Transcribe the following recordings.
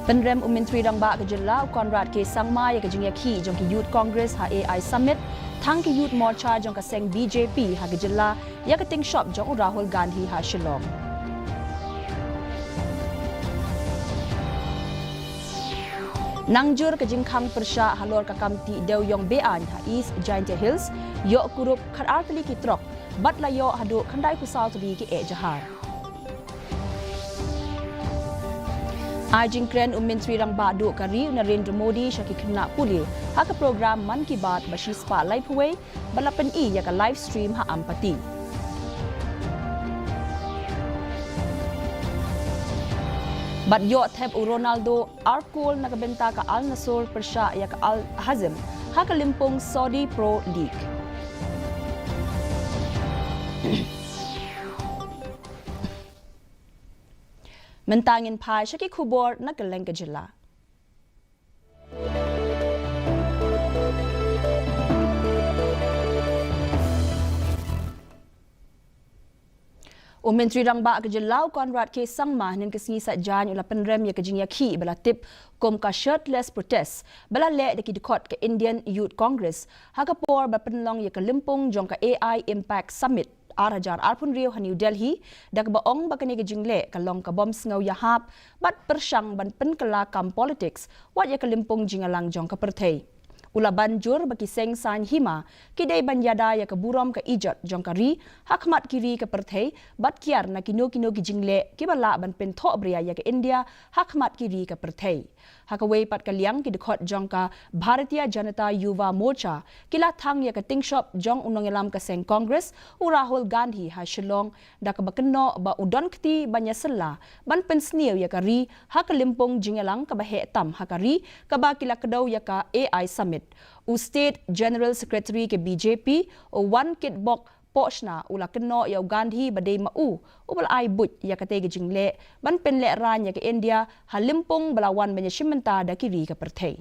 Penrem Menteri Rangba Kejela Konrad ke Sangma ya kejing yakhi jong ki Youth Congress ha AI Summit thang ki Youth Morcha jong ka seng BJP ha Kejela ya ka ting shop jong Rahul Gandhi ha Shillong. Nangjur kejing khang persha halor ka kamti Dewyong Bean ha East Giant Hills yo kurup khat artli ki trok bat la yo hadu khandai kusal tu ki e jahar. Ajing kren Menteri Rangba du kari Narendra Modi syaki kena puli haka program Man Ki Baat bashi spa live away balapan I ya ka live stream ha ampati. Bat yo thep Ronaldo arkol nakabenta ka Al Nassr persya ya ka Al Hazm haka limpong Saudi Pro League. Mentangin pai syaki kubor na galeng Kejela. Menteri Rangba Kejela Konrad ke Sangma nen kesingi satjan ula penrem ya kejing yakhi bala tip kom ka shirtless protest bala le deki dekot ke Indian Youth Congress hakapor ba penlong ya ke limpong jong ka AI Impact Summit Arajar Arpun Rio ha New Delhi dak baong bakani kejingle kalong ka bom sngau yahap bat persyang ban penkela kam politics wat ya kelimpong jingalang jong ka perthei ula banjur baki seng san hima kidai banyada ya ka burom ka ijat jong ka ri hakmat kiri ka perthei bat kiar na kino kijingle kibala ban pen tho bria ya ka India hakmat kiri ka perthei hakawei pat kaliang ki dekhot jong ka Bharatiya Janata Yuva Morcha kila thang ya ka ting shop jong unongelam ka seng Congress u Rahul Gandhi ha Shillong dak bakeno ba udon kti banya sella ban pen sniu ya ka ri hakalimpong jingalang ka bahe tam hakari ka ba kila kedau ya ka AI Summit u State General Secretary ke BJP o One Kit Bok Pochna ula keno ya Gandhi badai mau ubal ai but ya kate jingle ban pen le ran ya ke India halimpong balawan banya shimenta da kiri ka perthei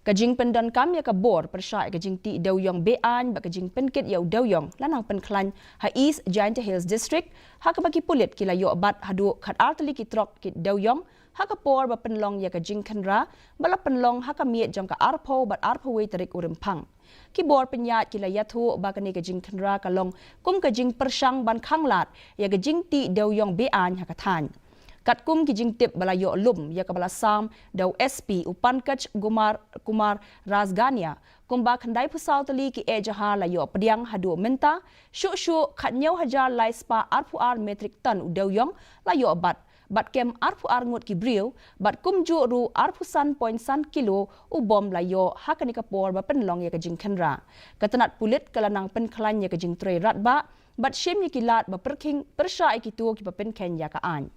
kajing pendan kam ya ka bor persya kajing ti Dewyong Bean ba kajing penkit ya Dewyong lanang penklan ha East Giant Hills District ha ka bagi pulit kila yo bat hadu khat artli ki trok ki Dewyong ha ka por ba penlong ya kajing khanra bala penlong ha ka miet jong ka arpho bat arpho we tarik urimpang kibor penyat kila yathu bakani kajing khanra kalong kum kajing persyang ban khanglat ya kajing ti Dewyong Bean ha kathan kat kum kijing tip bala yo lum ya ka bala sam daw SP upankach kumar Razgania kumba khandai phusau tali ki e jahar la yo pediang hadu menta shu khatnyau hajar lai spa arpuar metric ton Dewyong la yo bat kem arpuar ngut ki briu bat kum ju ru arpusan point san kilo u bom la yo hakani kapor ba penlong ya kajing khanra katanat pulit kalanang penklan ya kajing trei ratba bat shem ya kilat ba perking persya ikitu ki pen Kenya ka an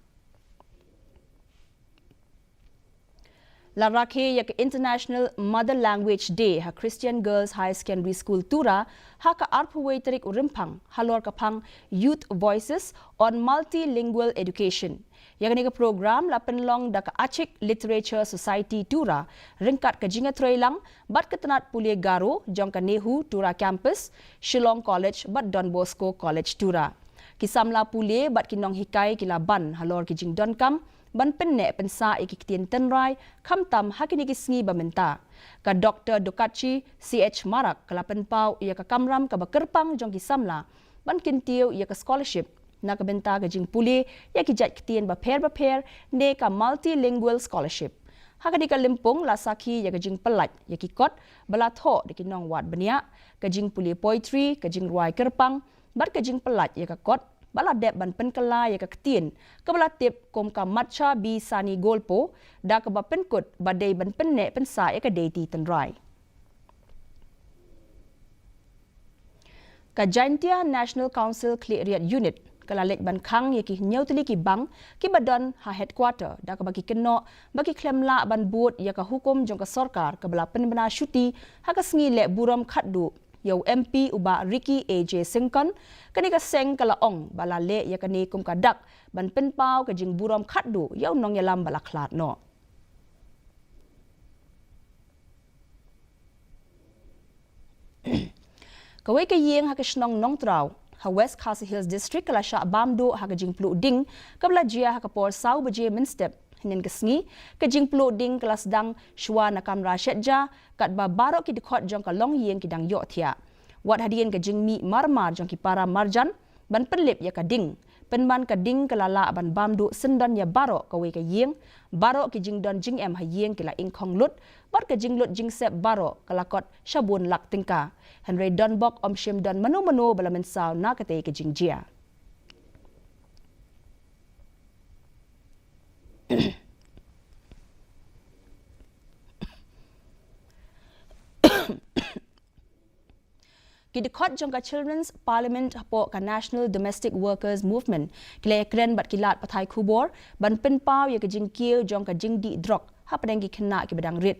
La rakhe ya International Mother Language Day ha Christian Girls High Secondary School Tura ha ka arpuway tarik urimpang halor kapang Youth Voices on Multilingual Education. Yang ni ka program la penlong da ka Achik Literature Society Tura ringkat ka jinga trailang bat ketenat pulie Garo jong ka Nehu Tura Campus Shillong College bat Don Bosco College Tura. Kisamla pulie bat kinong hikai kila ban halor ki jing Donkam ban penne pensa ikiktian tenrai khamtam hakini kisngi bamenta ka Dr. Dokachi CH Marak kalapen pau ia ka kamram ka bakerpang jong kisamla ban kintiu ia ka scholarship na ka benta ka jing puli ia ki jat kitien ba pair ne ka multilingual scholarship hakani ka limpong la sakhi ia ka jing pelat ia ki kot bala tho de kinong wat bania ka jing puli poetry ka jing ruai kerpang bat ka jing pelat ia ka kot bala dep ban penkela ya ka ketien ka bala tip kom ka matcha bi sani golpo da ka ba penkut badai ban penne pensa ya ka deiti tenrai ka Jaintia National Council Cleariat Unit kalalet ban khang ya ki nyautli ki bang ki badon ha headquarter da ka bagi keno bagi klemla ban buat ya ka hukum jong ka sarkar ka bala penbena syuti ha ka sngi le buram khatdu Yau MP uba Ricky AJ Singkon kani ka seng kalaong bala le ya kani kum kadak ban penpau ka jing buram khatdu yau nong yalam bala khlat no kawai ka yeng ha ka snong nong trau ha West Khasi Hills District kala sha bamdo ha kajing plu ding kabla jia ha kapor sau baje min step hinin kesngi kajing plu ding kelas dang shwa na kamra shetja kat ba barok ki dikot jong ka long yeng ki dang yo thia wat hadien kajing mi marmar jong ki para marjan ban penlip ya kading penban kading kelala ban bamdu sendon ya barok kawe ka yeng barok ki jing don jing em ha yeng kila ingkhong lut bat ka jing lut jing sep barok kalakot shabun lak tingka Henry Donbok om shim don manu bala men saw na kate ka jing jia Kidikot jong ka Children's Parliament po ka National Domestic Workers Movement kile kren bat kilat pathai khubor ban pen pau ya ka jing kieu jong ka jing di drok ha padang ki khna ki badang rit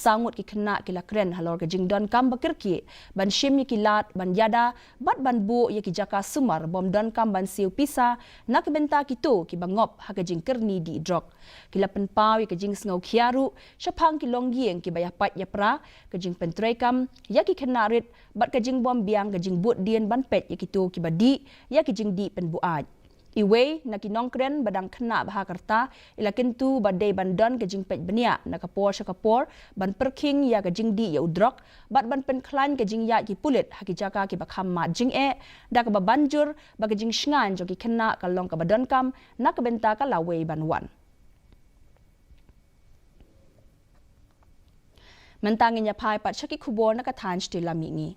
sangut ki khna ki la kren halor ka jing don kam bakir ki ban shim ki lat ban yada bat ban bu ya ki jaka sumar bom don kam ban siu pisa nak benta ki tu ki bangop ha ka jing kerni di drok kila pen pau ya ka jing sngo khiaru shapang ki long yeng ki bayah pat ya pra ka jing pen kam ya ki khna rit bat ka jing bom biang ka jing but dien ban pet ya ki tu ki badi ya ki jing di pen buaj Iwe na kinongkren badang kena bahakarta ila kentu badai bandon ke jing pej benia na kapor syakapor ban perking ya ke jing di ya udrok bat ban penklan ke jing ya ki pulit haki jaka ki bakham mat jing da ke banjur ba ke jing shngan jo ki kena kalong ka badon kam na ke benta ka lawe ban wan mentangin ya pai pat syaki kubor na ka tan stila mingi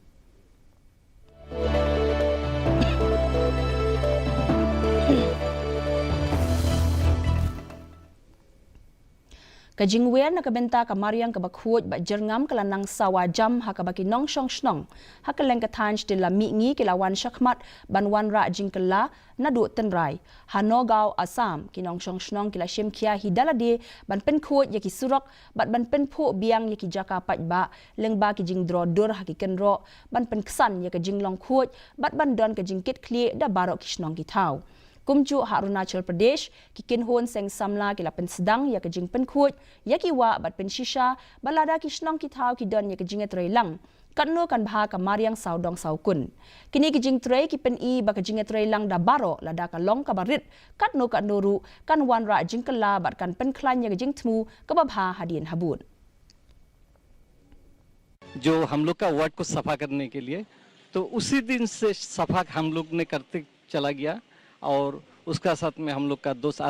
Kajing wen na kabenta ka Mariang ka bakhuot ba jerngam kala nang sawa jam ha ka baki nong shong shnong ha ka leng ka tanj de la mi ngi kila wan shakmat ban wan ra jing kala na du ten rai ha nogao Assam ki nong shong shnong kila shem khia hidala de ban pen khuot ya ki surok bat ban pen pho biang ya ki jaka pat ba leng ba ki jing dro dur ha ki ken ro ban pen ksan ya ka jing long khuot bat ban don ka jing kit kli da barok ki shnong ki thau Kumju ha Arunachal Pradesh ki kinhon seng samla ki lapen sedang ya ke jing pen khut ya ki wa bat pen shisha balada ki shnong ki thau ki don ya ke jing etrei lang katno kan bha ka Mariang saudong saukun kini ki jing trei ki pen I ba ke jing etrei lang da baro lada ka long ka barit katno ru kan wan ra jing kala bat kan pen khlan ya ke jing thmu ka ba bha hadien habun जो हम लोग का वार्ड को सफा करने के लिए तो उसी दिन से सफा हम लोग ने करते चला गया और उसका साथ में हम लोग का दोस्त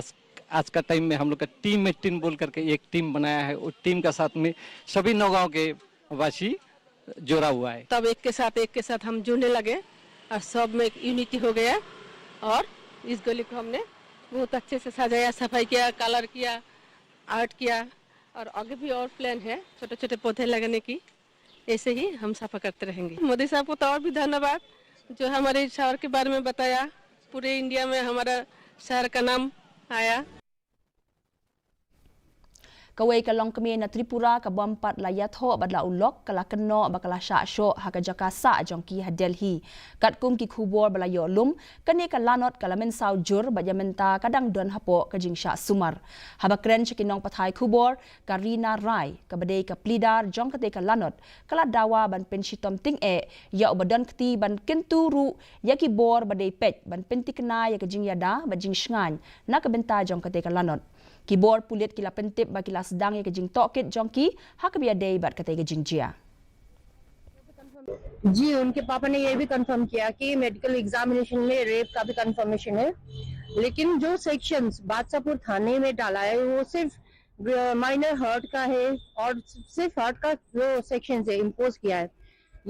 आज का टाइम में हम लोग का टीम 18 बोल करके एक टीम बनाया है उस टीम का साथ में सभी नौगांव के वासी जोड़ा हुआ है तब एक के साथ हम जुड़ने लगे और सब में एक यूनिटी हो गया और इस गली को हमने बहुत अच्छे से सजाया सफाई किया कलर किया आर्ट किया और आगे भी और प्लान है छोटे छोटे पौधे लगाने की ऐसे ही हम सफा करते रहेंगे मोदी साहब को तो और भी धन्यवाद जो हमारे शहर के बारे में बताया पूरे इंडिया में हमारा शहर का नाम आया Kawai ka long kami na Tripura ka bompat la yatho badla ulok kala keno bakala sha sho haka jakasa jongki ha Delhi katkum ki khubor bala yo lum kani ka lanot kala men saw jur ba yamenta kadang don hapo ka jing sha sumar habakren chikinong pathai khubor Karina Rai ka badai ka plidar jong kate ka lanot kala dawa ban pen shitom ting ya obadon kti ban kenturu yaki bor badai pet ban pentikna ya ka jing yada ba jing shngan na ka benta jong kate ka lanot Kibor pulit kila pentip ba kila sedang ya kejing tokit jongki hak biya day bat kata kejing jia. जी उनके पापा ने ये भी कंफर्म किया कि medical examination में रेप का भी कंफर्मेशन है लेकिन जो सेक्शंस बादशाहपुर थाने में डाला है वो सिर्फ माइनर हर्ट का है और सिर्फ हर्ट का जो सेक्शन है इम्पोज किया है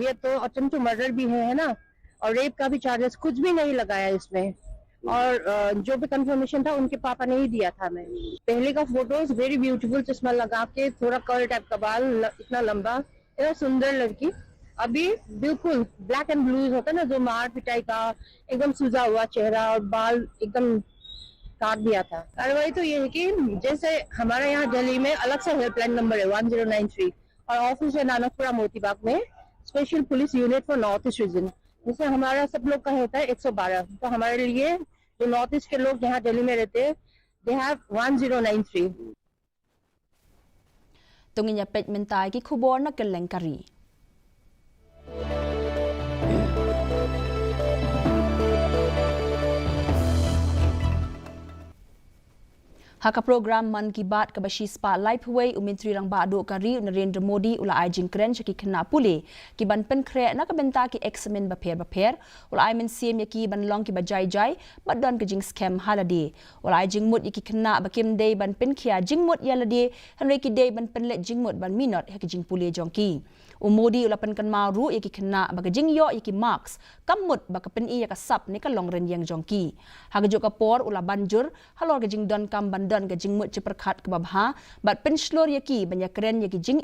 ये तो अटेम्प्ट टू मर्डर भी है ना और रेप का भी चार्जेस कुछ भी नहीं लगाया इसमें और जो भी कंफर्मेशन था उनके पापा ने ही दिया था मैं पहले का फोटोज वेरी ब्यूटीफुल चश्मा लगा के थोड़ा कर्ल टाइप का बाल इतना लंबा इतना सुंदर लड़की अभी बिल्कुल ब्लैक एंड ब्लूज होता है ना जो मार पिटाई का एकदम सूजा हुआ चेहरा और बाल एकदम काट दिया था कार्रवाई तो ये है कि जैसे हमारा यहाँ दिल्ली में अलग से हेल्पलाइन नंबर है 1093 और ऑफिस है नानकपुरा मोतीबाग में special police unit for north east region जिससे हमारा सब लोग का होता है 112 तो हमारे लिए जो नॉर्थ ईस्ट के लोग यहाँ दिल्ली में रहते हैं they have 1093 Tunginya pet mentai ki khubor na kelengkari Haka program Man Ki Baat ka bashi spotlight huwei Menteri Rang Bado Kari Narendra Modi ula ai jingkren ki kena puli ki ban pen kre na ka benta ki examen baper ula ai men sim ki ban long ki bajai bat don ka jing scam halade ula ai jingmut ki kena bakim dei ban pen khia jingmut yalade hanre ki dei ban pen le jingmut ban minot ha ki jing puli jongki Modi ula pen kan maru ki kena baga jing yo ki marks kamut baka pen i ka sap ni ka long ren yang jongki ha ka joka por ula banjur halor ka jing don kam ban don ka jingmut ci perkhat ke babha bat pen shlor yaki banyak keren yaki jing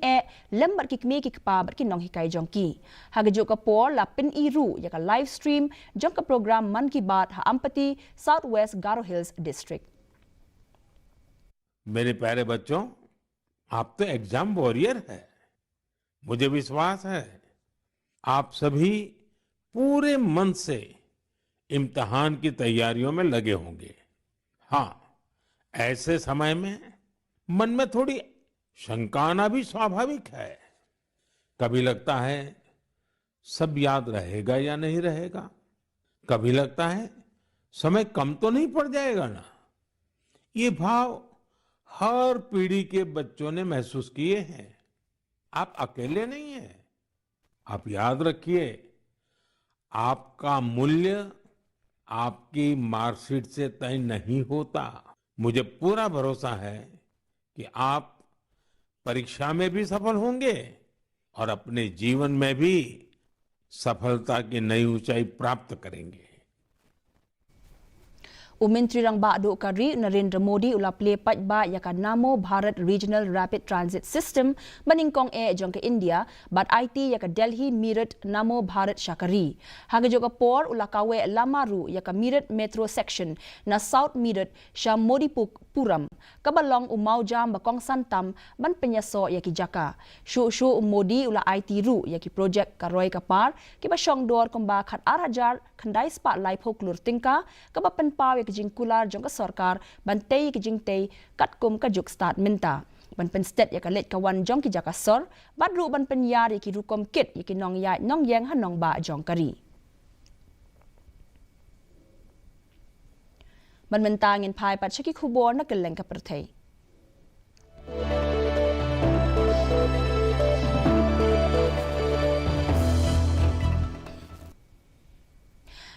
lem bat ki kmi ki kpa bat ki nong hikai jongki ha ka joka por la pen iru ya ka live stream jong ka program Man Ki Baat ha Ampati Southwest Garo Hills District. मेरे प्यारे बच्चों, आप तो exam warrior है। मुझे विश्वास है आप सभी पूरे मन से इम्तिहान की तैयारियों में लगे होंगे। हाँ, ऐसे समय में मन में थोड़ी शंका आना भी स्वाभाविक है। कभी लगता है सब याद रहेगा या नहीं रहेगा, कभी लगता है समय कम तो नहीं पड़ जाएगा ना। ये भाव हर पीढ़ी के बच्चों ने महसूस किए हैं। आप अकेले नहीं हैं। आप याद रखिए, आपका मूल्य आपकी मार्कशीट से तय नहीं होता। मुझे पूरा भरोसा है कि आप परीक्षा में भी सफल होंगे और अपने जीवन में भी सफलता की नई ऊंचाई प्राप्त करेंगे। Menteri Rang Bado Kari Narendra Modi ula play patba yaka Namo Bharat Regional Rapid Transit System baningkong jong ke India bat IT yaka Delhi Meerut Namo Bharat Shakari haga joka por ula kawe lamaru yaka Meerut Metro Section na South Meerut Sha Modi Puram kabalong umau jam bakong santam ban penyaso yaki jaka shu Modi ula IT ru yaki project karoi kapar ki ba shong dor komba khat arajar khandai spotlight hoklur tingka ka ba penpaw jing kular jong ka sarkar bantay ki jing tay katkum ka juk start minta ban pen state ya ka let ka wan jong ki jaka sor badru ban pen yari ki rukom kit ki nong ya nong yang hanong ba jong kari ban mentangin phai pat chaki khubor na keleng ka perthai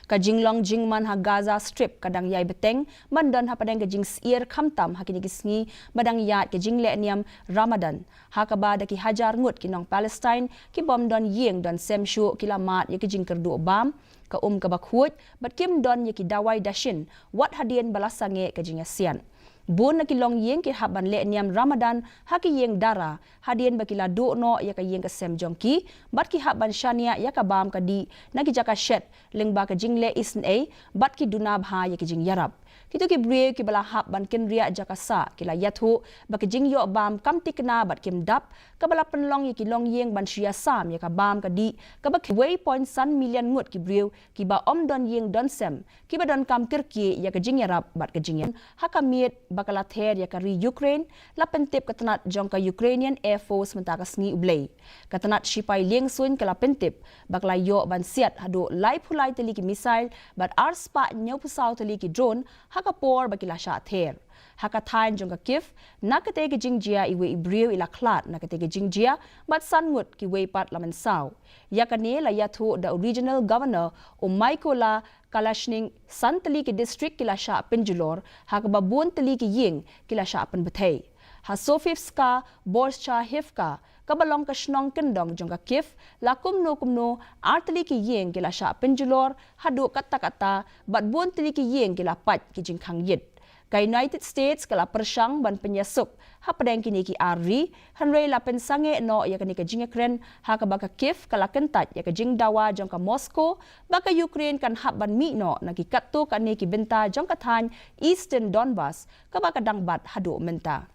ka jinglong jingman ha Gaza Strip kadang yai beteng mandon ha padang ka jing sier khamtam ha kini kisngi badang yat ka jingle niam Ramadan ha ka ba da ki hajar ngut ki nong Palestine ki bom don yeng don semshu kilamat ya ki jing kerdu bam ka ka bakhut bat kim don ya ki dawai dashin wat hadien balasange ka jing asian Bun na kilong yeng ki haban le niam Ramadan ha ki yeng dara hadien bakila do no ya ka yeng ka sem jongki bat ki haban shania ya ka bam ka di na ki jaka shet lengba ka jingle isn bat ki dunab ha ya ki jing yarab Kito ki brie ki bala hap ban ken ria jakasa kila yathu ba ki jing yo bam kam tikna bat kim dap ka bala penlong ya ki long yeng ban shia sam ya ka bam ka di ka ba ki wei point san million ngut ki brie ki ba om don yeng don sem ki ba don kam kirki ya ka jing yarab bat ka jing ha ka miet bakala ther ya ka ri Ukraine la pentip katanat jong ka Ukrainian Air Force menta ka sngi ublay katanat shipai leng sun kala pentip bakla yo ban siat hado lai phulai teli ki missile bat arspa nyau pusaw teli ki drone haka por bakila sha ther haka thain jong ka kif nakate ki jingjia iwe ibriu ila klat nakate ki jingjia bat sanmut ki we pat laman saw yakane la yathu the regional governor o Michaela Kalashning santali ki district kila sha penjulor haka babun tali ki ying kila sha pen bethai ha Sofivska Borscha Hivka kabalong ka shnong kendong jong ka kif la kumno artali ki yeng kila sha penjulor hadu kata bat bun tali ki yeng kila pat ki jingkhang yit ka United States kala persang ban penyasuk ha padang kini ki arri hanrei la pensange no ya kani ka jingakren ha ka baka kif kala kentat ya ka jing dawa jong ka Moscow baka Ukraine kan hab ban mi no nakikatto kani ki benta jong ka than Eastern Donbas ka baka dangbat hadu menta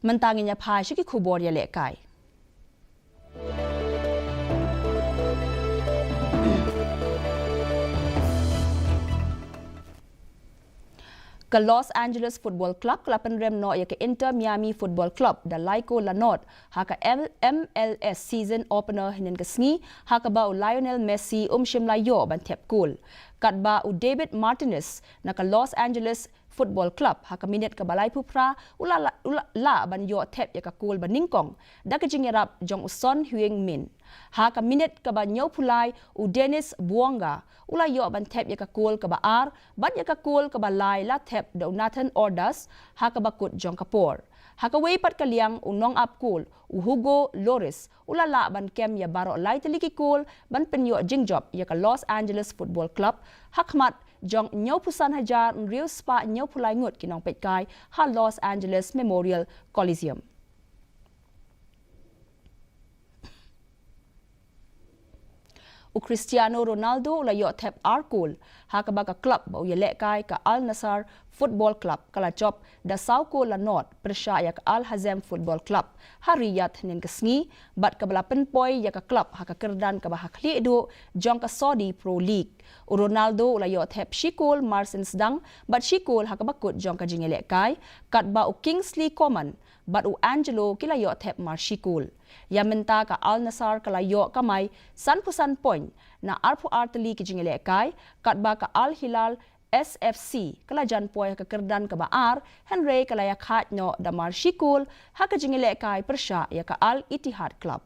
mentangin ya phai shiki khubor ya lekai ke Los Angeles Football Club ke penrem no ya ke Inter Miami Football Club da Laiko Lanot ha ke MLS season opener hinin ke sngi ha ke ba Lionel Messi shimlayo ban tep cool kat ba David Martinez na ke Los Angeles Football Club ha ke minit ke balai pupra ula ban yo tep ya ke cool ban ningkong da ke jingerap jong uson Huang Min ha ke minit ke ban nyau pulai Dennis Buonga ula yo ban tep ya ka kul ka ba ar ban ya ka kul ka ba lai la tep da Nathan Ordas ha ka bakut jong kapor ha ka wei pat ka liang unong ap kul Hugo Loris ula la ban kem ya baro lai teliki kul ban penyo jingjob ya ka Los Angeles Football Club hakmat jong nyau pusan hajar real spa nyau pulai ngut kinong petkai ha Los Angeles Memorial Coliseum. Cristiano Ronaldo la yo thep arkul ha ka ba ka club ba ya lekai ka Al Nassr Football Club kala chop da sauko la not persha ya ka Al Hazem Football Club hariyat nin ka sngi bat ka bala penpoi ya ka club ha ka kerdan ka ba hakli do jong ka Saudi Pro League Ronaldo la yo thep shikol Marsens dang bat shikol ha ka bakut jong ka jingele kai kat ba Kingsley Coman bat Angelo kila yo thep marshikol ya menta ka Al Nassr kala yo kamay sanpusan point na arpu arteli ki jingele kai kat ba ka Al Hilal SFC kala jan poy ka kerdan ka baar Henry kala ya khat no da marshikul ha ka jingele kai persha ya ka Al Ittihad Club.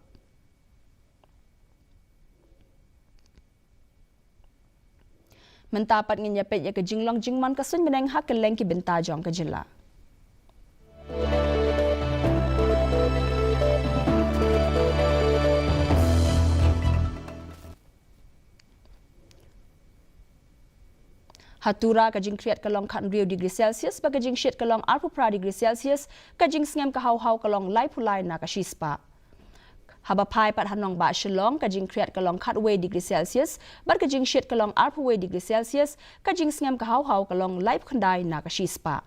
Mentapat ngin yapet ya ka jinglong jingman ka sun beneng ha ka lengki benta jong ka jilla. Hatura kajing kriat kalong kan Rio degree Celsius ba kajing shit kalong arpupra degree Celsius kajing sngem ka haw kalong lai pulai na ka shispa haba pai pat hanong ba shilong kajing kriat kalong katwe degree Celsius ba kajing shit kalong arpuwe degree Celsius kajing sngem ka haw kalong lai khandai na ka shispa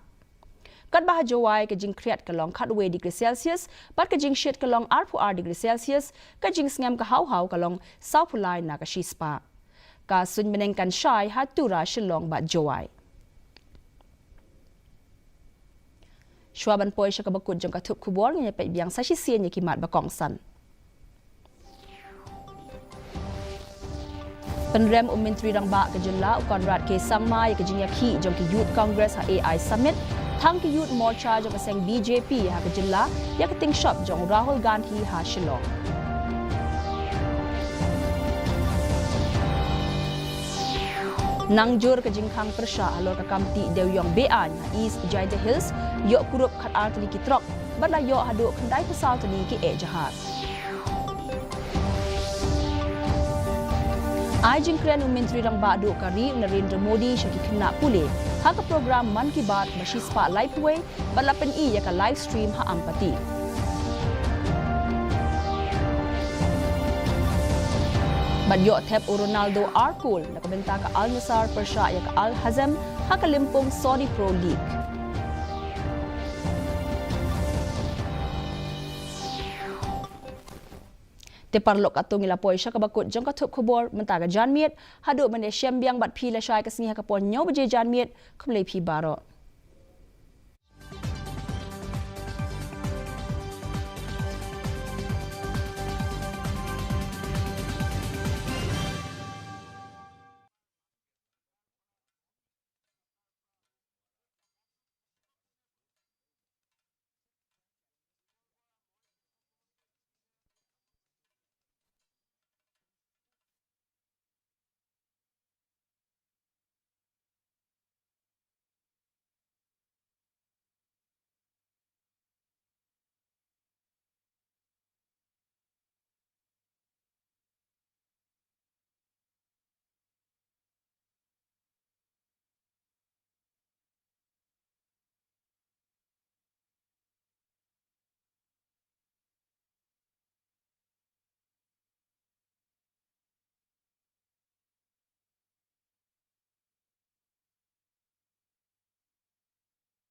kat bah jawai kajing kriat kalong katwe degree Celsius ba kajing shit kalong arpu degree Celsius kajing sngem ka haw kalong sau pulai na ka shispa ka sun meneng kan shai hatura shilong ba jawai shwaban poi sha ka bakut jong ka thup khubor nge pe biang sa shi sien ye kimat ba kong san penrem menteri rang ba ka junla konrad ke sangma ye ka jing yakhi jong ki youth congress ha AI summit thang ki youth morcha jong ka seng BJP ha ka junla ya ka ting shop jong Rahul Gandhi ha shilong Nangjur ke jingkhang persha alor ka kamti dewyong bean East Jaida Hills yok kurup khat artli kitrok badla yok hadu khandai pusal tani ki e jahat ai jingkren menteri rang ba du kari Narendra Modi shaki khna pule ha ka program Man Ki Baat bashi spa live way badla pen I ya ka live stream ha ampati But yo thep Ronaldo arkul nakabenta ka Al Nassr persha ya ka Al Hazem ha ka limpong Saudi Pro League. Te parlok atong ilapoy siya kabakut jong ka thup khubor mentaga janmiet hadu mane syembiang bat phi la shai ka singi ha ka pon nyaw beje janmiet kumlei phi baro.